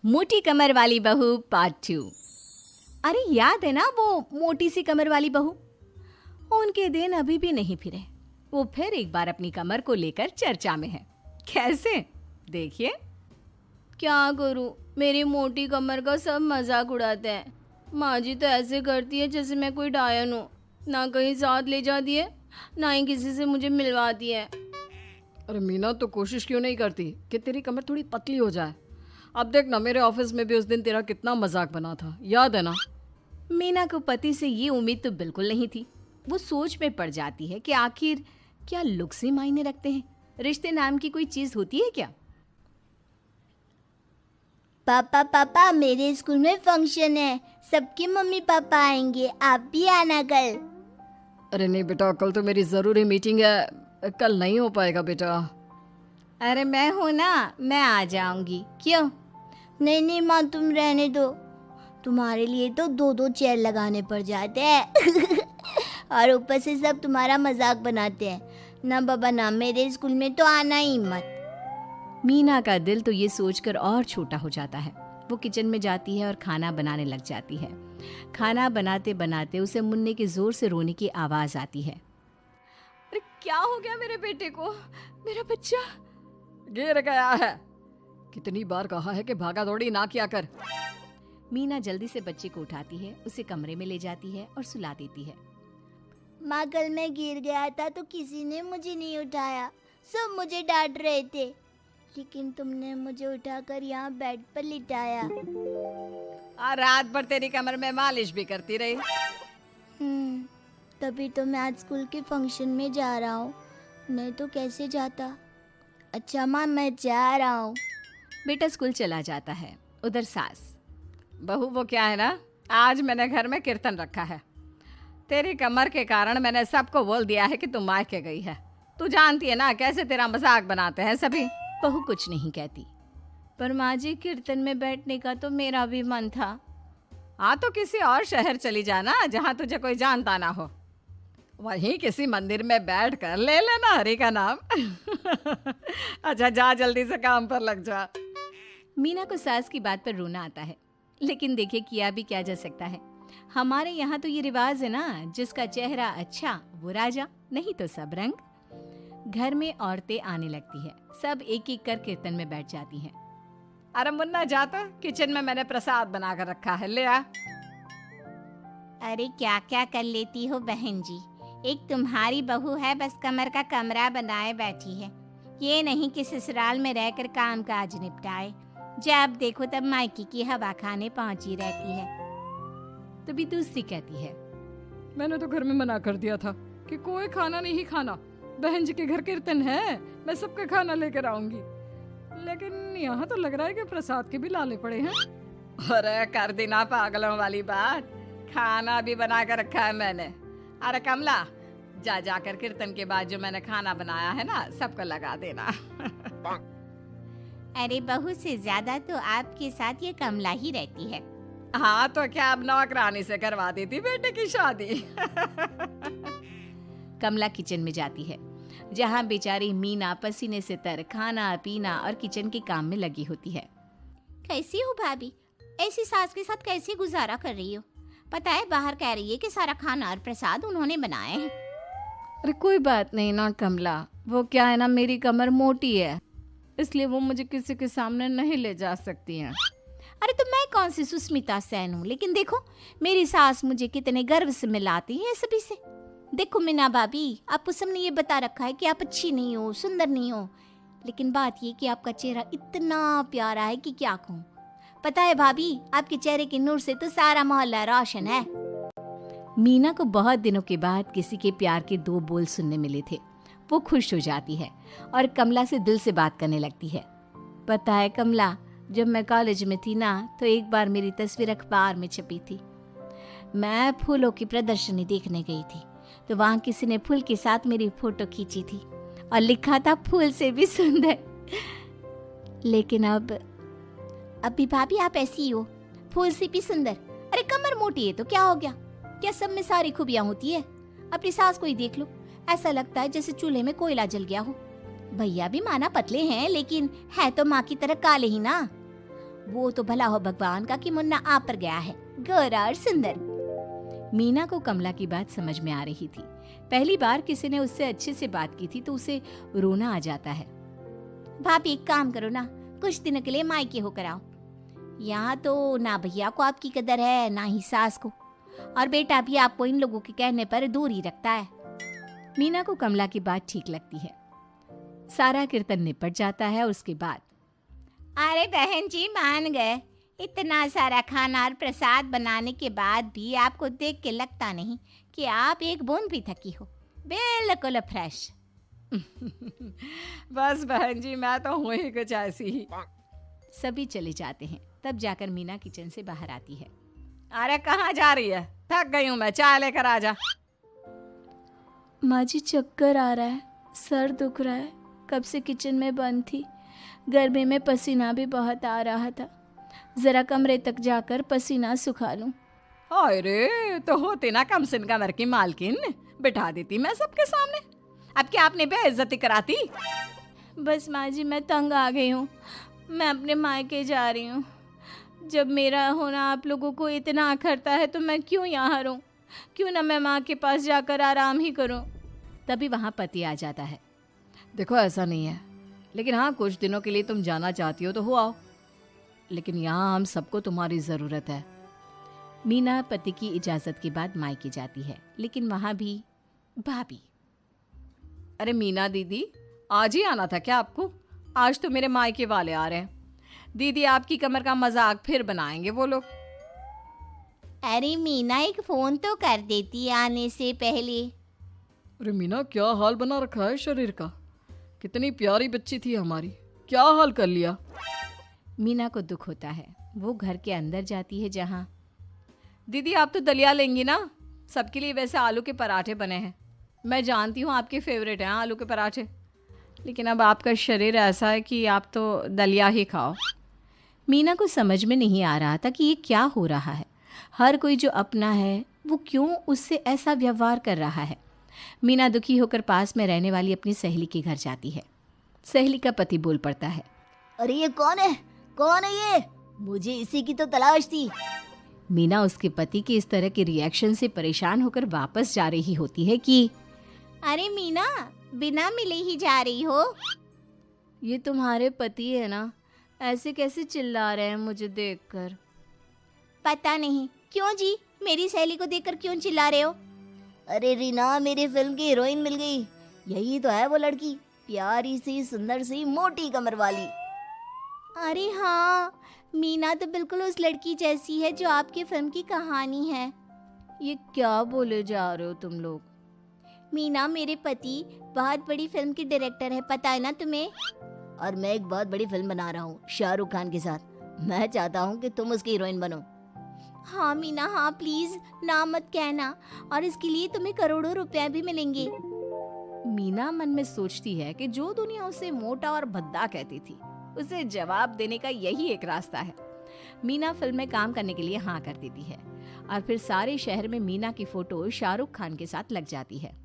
मोटी कमर वाली बहू पार्ट 2। अरे याद है ना वो मोटी सी कमर वाली बहू? उनके दिन अभी भी नहीं फिरे। वो फिर एक बार अपनी कमर को लेकर चर्चा में है। कैसे? देखिए। क्या करूं, मेरी मोटी कमर का सब मजाक उड़ाते हैं। माँ जी तो ऐसे करती है जैसे मैं कोई डायन हूँ। ना कहीं साथ ले जाती है, ना ही किसी से मुझे मिलवाती है। अरे मीना, तो कोशिश क्यों नहीं करती कि तेरी कमर थोड़ी पतली हो जाए? अब देख ना, मेरे ऑफिस में भी उस दिन तेरा कितना मजाक बना था, याद है ना? मीना को पति से ये उम्मीद तो बिल्कुल नहीं थी। वो सोच में पड़ जाती है कि आखिर क्या लुक्स ही मायने रखते हैं? रिश्ते नाम की कोई चीज होती है क्या? पापा पापा, मेरे स्कूल में फंक्शन है, सबके मम्मी पापा आएंगे, आप भी आना कल। अरे नहीं बेटा, कल तो मेरी ज़रूरी मीटिंग है, कल नहीं हो पाएगा बेटा। अरे मैं हूं ना, मैं आ जाऊंगी। क्यों? नहीं नहीं माँ, तुम रहने दो। तुम्हारे लिए तो दो दो चेयर लगाने पड़ जाते हैं और ऊपर से सब तुम्हारा मजाक बनाते हैं। ना बाबा ना, मेरे स्कूल में तो आना ही मत। मीना का दिल तो ये सोचकर और छोटा हो जाता है। वो किचन में जाती है और खाना बनाने लग जाती है। खाना बनाते बनाते उसे मुन्ने के जोर से रोने की आवाज आती है। अरे क्या हो गया मेरे बेटे को? मेरा बच्चा गिर गया है। कितनी बार कहा है कि भागा दौड़ी ना किया कर। मीना जल्दी से बच्चे को उठाती है, उसे कमरे में ले जाती है और सुला देती है। माँ, कल मैं गिर गया था तो किसी ने मुझे नहीं उठाया, सब मुझे डांट रहे थे, लेकिन तुमने मुझे उठाकर यहाँ बेड पर लिटाया। और रात भर तेरी कमर में मालिश भी करती रही। तभी तो मैं आज स्कूल के फंक्शन में जा रहा हूँ, नहीं तो कैसे जाता। अच्छा माँ, मैं जा रहा हूँ। बेटा स्कूल चला जाता है। उधर सास, बहू वो क्या है ना, आज मैंने घर में कीर्तन रखा है। तेरी कमर के कारण मैंने सबको बोल दिया है कि तू मायके गई है। तू जानती है ना कैसे तेरा मजाक बनाते हैं सभी। बहू कुछ नहीं कहती। पर माँ जी, कीर्तन में बैठने का तो मेरा भी मन था। हाँ तो किसी और शहर चली जाना जहाँ तुझे कोई जानता ना हो। वहीं किसी मंदिर में बैठ कर ले लेना हरि का नाम अच्छा जा, जल्दी से काम पर लग जा। मीना को सास की बात पर रोना आता है, लेकिन देखिए किया भी क्या जा सकता है। हमारे यहाँ तो ये रिवाज है ना, जिसका चेहरा अच्छा वो राजा, नहीं तो सब रंग। घर में औरतें आने लगती है, सब एक एक कर कीर्तन में बैठ जाती हैं। अरे मुन्ना, जा तो, किचन में मैंने प्रसाद बना कर रखा है, ले आ। अरे क्या क्या कर लेती हो बहन जी, एक तुम्हारी बहू है बस कमर का कमरा बनाए बैठी है। ये नहीं कि ससुराल में रहकर काम काज निपटाए, जब देखो तब मायके की हवा खाने पहुंची रहती है। तभी दूसरी कहती है, मैंने तो घर में मना कर दिया था कि कोई खाना नहीं खाना। बहन जी के घर कीर्तन है, मैं सबका खाना लेकर आऊंगी, लेकिन यहाँ तो लग रहा है कि प्रसाद के भी लाले पड़े हैं। अरे कर देना पागलों वाली बात, खाना भी बना कर रखा है मैंने। अरे कमला, जा जाकर कीर्तन के बाद जो मैंने खाना बनाया है ना, सबको लगा देना अरे बहू से ज्यादा तो आपके साथ ये कमला ही रहती है। हाँ तो क्या अब नौकरानी से करवा दी थी बेटे की शादी कमला किचन में जाती है, जहाँ बेचारी मीना पसीने से तर खाना पीना और किचन के काम में लगी होती है। कैसी हो भाभी, ऐसी सास के साथ कैसे गुजारा कर रही हो? पता है बाहर कह रही है कि सारा खाना और प्रसाद उन्होंने बनाए हैं। अरे कोई बात नहीं ना कमला, वो क्या है ना, मेरी कमर मोटी है, इसलिए वो मुझे किसी के सामने नहीं ले जा सकती हैं। अरे तो मैं कौन सी सुस्मिता सेन हूँ, लेकिन देखो मेरी सास मुझे कितने गर्व से मिलाती है सभी से। देखो मीना भाभी, आपको सबने ये बता रखा है कि आप अच्छी नहीं हो, सुंदर नहीं हो, लेकिन बात ये कि आपका चेहरा इतना प्यारा है कि क्या कहूँ। पता है भाभी, आपके चेहरे के नूर से तो सारा मोहल्ला रोशन है। मीना को बहुत दिनों के बाद किसी के प्यार के दो बोल सुनने मिले थे। वो खुश हो जाती है और कमला से दिल से बात करने लगती है। पता है कमला, जब मैं कॉलेज में थी ना, तो एक बार मेरी तस्वीर अखबार में छपी थी। मैं फूलों की प्रदर्शनी देखने गई थी, तो वहाँ किसी ने फूल के साथ मेरी फोटो खींची थी और लिखा था फूल से भी सुंदर। लेकिन अभी भाभी आप ऐसी ही हो, फूल से भी सुंदर। अरे कमर मोटी है तो क्या हो गया, क्या सब में सारी खूबियां होती है? अपनी सास को ही देख लो, ऐसा लगता है जैसे चूल्हे में कोयला जल गया हो। भैया भी माना पतले हैं, लेकिन है तो माँ की तरह काले ही ना। वो तो भला हो भगवान का कि मुन्ना आ पर गया है, गोरा और सुंदर। मीना को कमला की बात समझ में आ रही थी। पहली बार किसी ने उससे अच्छे से बात की थी तो उसे रोना आ जाता है। भाभी एक काम करो ना, कुछ दिनों के लिए मायके होकर आओ। यहाँ तो ना भैया को आपकी कदर है ना ही सास को, और बेटा भी आपको इन लोगों के कहने पर दूर ही रखता है। मीना को कमला की बात ठीक लगती है। सारा कीर्तन निपट जाता है। उसके बाद अरे बहन जी मान गए, इतना सारा खाना और प्रसाद बनाने के बाद भी आपको देख के लगता नहीं कि आप एक बूंद भी थकी हो, बिल्कुल फ्रेश। बस बहन जी मैं तो हूँ ही कुछ ऐसी ही। सभी चले जाते हैं। तब जाकर मीना किचन से बाहर आती है। अरे कहाँ जा रही है? थक गई हूँ मैं, चाय लेकर आ जा। माँ जी चक्कर आ रहा है, सर दुख रहा है, कब से किचन में बंद थी, गर्मी में पसीना भी बहुत आ रहा था, जरा कमरे तक जाकर पसीना सुखा लूं। अरे तो होती ना कम सिन कमर की मालकिन, बिठा देती मैं सबके सामने। अब क्या आपने बेइज्जती कराती? बस माँ जी मैं तंग आ गई हूँ, मैं अपने मायके जा रही हूँ। जब मेरा होना आप लोगों को इतना अखरता है तो मैं क्यों यहाँ रहूँ, क्यों ना मैं माँ के पास जाकर आराम ही करूँ। तभी वहाँ पति आ जाता है। देखो ऐसा नहीं है, लेकिन हाँ कुछ दिनों के लिए तुम जाना चाहती हो तो हो आओ, लेकिन यहाँ हम सबको तुम्हारी ज़रूरत है। मीना पति की इजाज़त के बाद मायके जाती है, लेकिन वहाँ भी भाभी। अरे मीना दीदी आज ही आना था क्या आपको? आज तो मेरे मायके वाले आ रहे हैं। दीदी आपकी कमर का मजाक फिर बनाएंगे वो लोग। अरे मीना एक फोन तो कर देती आने से पहले। अरे मीना क्या हाल बना रखा है शरीर का, कितनी प्यारी बच्ची थी हमारी, क्या हाल कर लिया। मीना को दुख होता है। वो घर के अंदर जाती है जहाँ दीदी आप तो दलिया लेंगी ना? सबके लिए वैसे आलू के पराठे बने हैं, मैं जानती हूँ आपके फेवरेट हैं आलू के पराठे, लेकिन अब आपका शरीर ऐसा है कि आप तो दलिया ही खाओ। मीना को समझ में नहीं आ रहा था कि ये क्या हो रहा है। हर कोई जो अपना है वो क्यों उससे ऐसा व्यवहार कर रहा है। मीना दुखी होकर पास में रहने वाली अपनी सहेली के घर जाती है। सहेली का पति बोल पड़ता है, अरे ये कौन है, कौन है ये? मुझे इसी की तो तलाश थी। मीना उसके पति के इस तरह के रिएक्शन से परेशान होकर वापस जा रही होती है कि अरे मीना बिना मिले ही जा रही हो? ये तुम्हारे पति है ना, ऐसे कैसे चिल्ला रहे हैं मुझे देखकर। पता नहीं क्यों जी, मेरी सहेली को देखकर क्यों चिल्ला रहे हो? अरे रीना मेरी फिल्म की हीरोइन मिल गई, यही तो है वो लड़की, प्यारी सी सुंदर सी मोटी कमर वाली। अरे हाँ, मीना तो बिल्कुल उस लड़की जैसी है जो आपकी फिल्म की कहानी है। ये क्या बोले जा रहे हो तुम लोग? मीना मेरे पति बहुत बड़ी फिल्म के डायरेक्टर है, पता है ना तुम्हें? और मैं एक बहुत बड़ी फिल्म बना रहा हूँ शाहरुख खान के साथ। मैं चाहता हूँ कि तुम उसकी हीरोइन बनो। हाँ मीना हाँ, प्लीज ना मत कहना, और इसके लिए तुम्हें करोड़ों रुपए भी मिलेंगे। मीना मन में सोचती है कि जो दुनिया उसे मोटा और भद्दा कहती थी, उसे जवाब देने का यही एक रास्ता है। मीना फिल्म में काम करने के लिए हाँ कर देती है और फिर सारे शहर में मीना की फोटो शाहरुख खान के साथ लग जाती है।